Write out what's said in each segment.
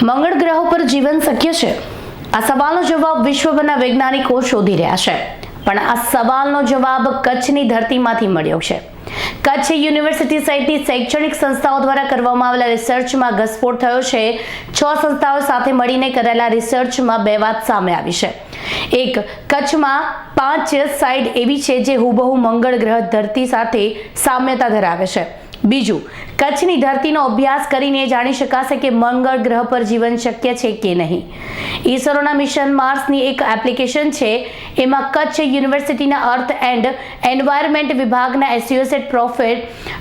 મંગળ ગ્રહ પર જીવન શક્ય છે? આ સવાલનો જવાબ વિશ્વભરના વૈજ્ઞાનિકો શોધી રહ્યા છે, પણ આ સવાલનો જવાબ કચ્છની ધરતીમાંથી મળ્યો છે। કચ્છ યુનિવર્સિટી સહિતની શૈક્ષણિક સંસ્થાઓ દ્વારા કરવામાં આવેલા રિસર્ચમાં ઘસફોડ થયો છે। 6 સંસ્થાઓ સાથે મળીને કરેલા રિસર્ચમાં બે વાત સામે આવી છે। એક, કચ્છમાં 5 સાઇટ એવી છે જે હુબહુ મંગળ ગ્રહ ધરતી સાથે સામ્યતા ધરાવે છે। બીજું, કચ્છની ધરતીનો અભ્યાસ કરીને જાણી શકાશે કે મંગળ ગ્રહ પર જીવન શક્ય છે કે નહીં। ઈસરોના મિશન માર્સની એક એપ્લિકેશન છે, એમાં કચ્છ યુનિવર્સિટીના અર્થ એન્ડ એન્વાયરમેન્ટ વિભાગના એસોસિએટ પ્રોફેસર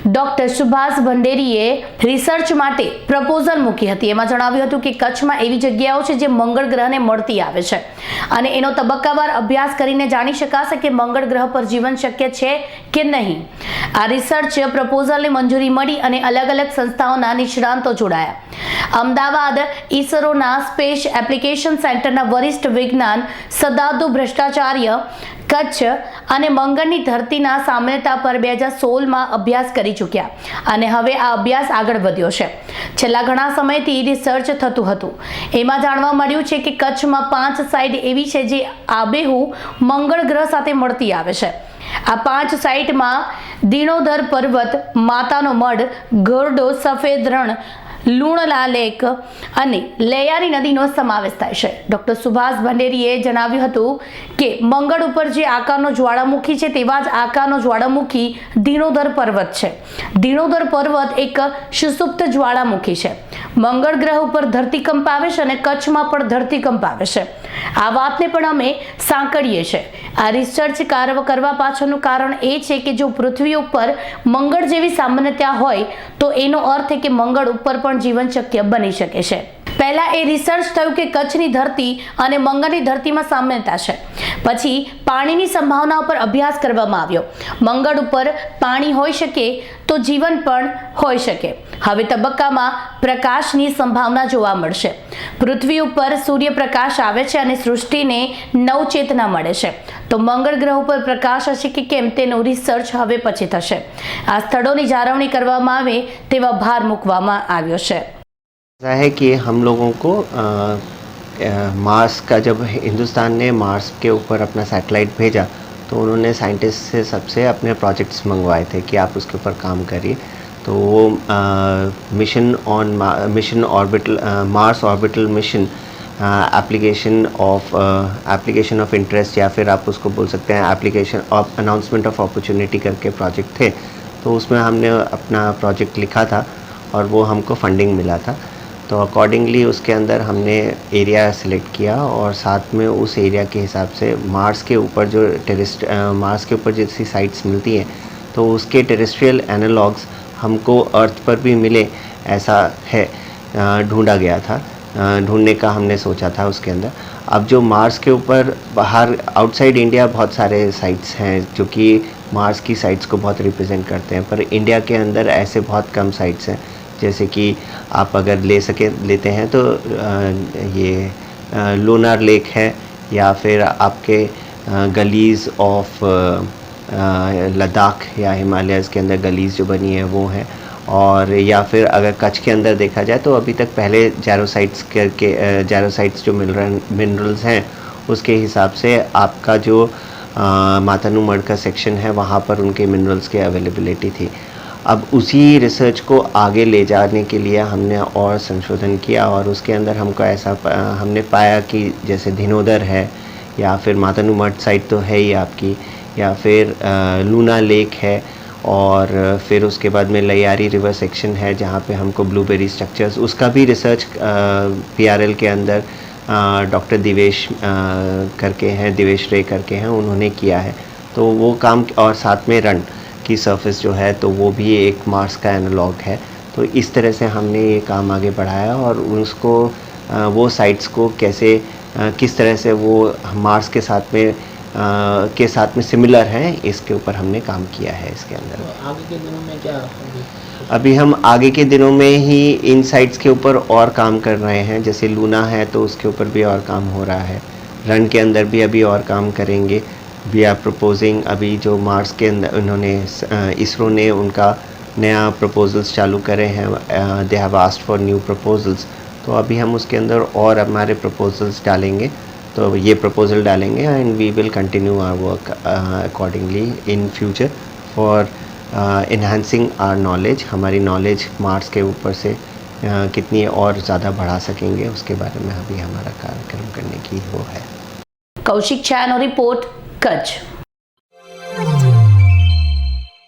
ડોક્ટર સુભાષ ભંડેરીએ રિસર્ચ માટે પ્રપોઝલ મૂકી હતી। એમાં જણાવ્યું હતું કે કચ્છમાં એવી જગ્યાઓ છે જે મંગળ ગ્રહને મળતી આવે છે અને એનો તબક્કાવાર અભ્યાસ કરીને જાણી શકાશે કે મંગળ ગ્રહ પર જીવન શક્ય છે કે નહીં। આ રિસર્ચ પ્રપોઝલને મંજૂરી મળી અને અલગ અલગ સંસ્થાઓના નિષ્ણાંતો જોડાયા। અમદાવાદ ઈસરોના સ્પેસ એપ્લિકેશન સેન્ટરના વરિષ્ઠ વિજ્ઞાન સદાદુ ભ્રષ્ટાચાર્ય કચ્છ અને મંગળની ધરતીના સામ્યતા પર 2016માં અભ્યાસ કરી ચૂક્યા અને હવે આ અભ્યાસ આગળ વધ્યો છે। છેલ્લા ઘણા સમયથી રિસર્ચ થતું હતું, એમાં જાણવા મળ્યું છે કે કચ્છમાં 5 સાઇટ એવી છે જે આબેહુ મંગળ ગ્રહ સાથે મળતી આવે છે। આ 5 સાઇટમાં દિણોદર પર્વત, માતાનો મઢ, ઘોરડો, સફેદ રણ, લુણલા લેક અને લૈયારી નદીનો સમાવેશ થાય છે। ડોક્ટર સુભાષ ભંડેરીએ જણાવ્યું હતું કે મંગળ ઉપર જે આકારનો જ્વાળામુખી છે તેવા જ આકારનો જ્વાળામુખી દિણોદર પર્વત છે। દિણોદર પર્વત એક સુષુપ્ત જ્વાળામુખી છે। મંગળ ગ્રહ ઉપર ધરતીકંપ આવે છે અને કચ્છમાં પણ ધરતીકંપ આવે છે। આ વાતને પણ અમે સાંકળીએ છીએ। આ રિસર્ચ કરવા પાછળનું કારણ એ છે કે જો પૃથ્વી ઉપર મંગળ જેવી સામાન્યતા હોય તો એનો અર્થ એ કે મંગળ ઉપર પણ જીવન શક્ય બની શકે છે। પહેલા એ રિસર્ચ થયું કે કચ્છની ધરતી અને મંગળની ધરતીમાં સામ્યતા છે, પછી પાણીની સંભાવના પર અભ્યાસ કરવામાં આવ્યો। મંગળ ઉપર પાણી હોઈ શકે તો જીવન પણ હોઈ શકે। હવે તબક્કામાં પ્રકાશની સંભાવના જોવા મળશે। પૃથ્વી ઉપર સૂર્યપ્રકાશ આવે છે અને સૃષ્ટિને નવચેતના મળે છે, તો મંગળ ગ્રહ ઉપર પ્રકાશ હશે કે કેમ તેનું રિસર્ચ હવે પછી થશે। આ સ્થળોની જાળવણી કરવામાં આવે તેવા ભાર મૂકવામાં આવ્યો છે। ऐसा है कि हम लोगों को मार्स का जब हिंदुस्तान ने मार्स के ऊपर अपना सैटेलाइट भेजा तो उन्होंने साइंटिस्ट से सबसे अपने प्रोजेक्ट्स मंगवाए थे कि आप उसके ऊपर काम करिए। तो वो mission orbital Mars orbital mission application of interest, या फिर आप उसको बोल सकते हैं application of announcement of opportunity करके प्रोजेक्ट थे। तो उसमें हमने अपना प्रोजेक्ट लिखा था और वो हमको फंडिंग मिला था। तो अकॉर्डिंगली उसके अंदर हमने एरिया सिलेक्ट किया और साथ में उस एरिया के हिसाब से मार्स के ऊपर जो मार्स के ऊपर जैसी साइट्स मिलती हैं तो उसके टेरेस्ट्रियल एनालॉग्स हमको अर्थ पर भी मिले, ऐसा है ढूंढा गया था, ढूंढने का हमने सोचा था उसके अंदर। अब जो मार्स के ऊपर बाहर आउटसाइड इंडिया बहुत सारे साइट्स हैं जो कि मार्स की साइट्स को बहुत रिप्रेजेंट करते हैं, पर इंडिया के अंदर ऐसे बहुत कम साइट्स हैं। जैसे कि आप अगर लेते हैं तो ये लूनर लेक है, या फिर आपके गलीज़ ऑफ लद्दाख या हिमालयस के अंदर गलीज़ जो बनी है वो है, और या फिर अगर कच्छ के अंदर देखा जाए तो अभी तक पहले जैरोसाइट्स जो मिनरल्स हैं उसके हिसाब से आपका जो मातानु मढ़ का सेक्शन है वहाँ पर उनके मिनरल्स की अवेलेबिलिटी थी। अब उसी रिसर्च को आगे ले जाने के लिए हमने और संशोधन किया और उसके अंदर हमको ऐसा हमने पाया कि जैसे धिनोदर है, या फिर मातानु मढ़ साइट तो है ही आपकी, या फिर लूना लेक है, और फिर उसके बाद में लैयारी रिवर सेक्शन है जहाँ पे हमको ब्लूबेरी स्ट्रक्चर्स, उसका भी रिसर्च PRL के अंदर डॉक्टर दिवेश करके हैं, दिवेश रे करके हैं, उन्होंने किया है। तो वो काम, और साथ में रन की सरफेस जो है तो वो भी एक मार्स का एनालॉग है। तो इस तरह से हमने ये काम आगे बढ़ाया और उसको वो साइट्स को कैसे किस तरह से वो मार्स के साथ में सिमिलर हैं, इसके ऊपर हमने काम किया है इसके अंदर। तो आगे के दिनों में क्या अभी हम आगे के दिनों में ही इन साइट्स के ऊपर और काम कर रहे हैं। जैसे लूना है तो उसके ऊपर भी और काम हो रहा है, रन के अंदर भी अभी और काम करेंगे। वी आर प्रपोजिंग, अभी जो मार्स के अंदर उन्होंने इसरो ने उनका नया प्रपोजल्स चालू करे हैं, they have asked for new proposals. तो अभी हम उसके अंदर और हमारे प्रपोजल्स डालेंगे, तो ये प्रपोजल डालेंगे and we will continue our work accordingly in future for enhancing our knowledge. हमारी नॉलेज मार्स के ऊपर से कितनी और ज़्यादा बढ़ा सकेंगे उसके बारे में अभी हमारा कार्यक्रम करने की वो है। कौशिक छायानो रिपोर्ट, कच्छ।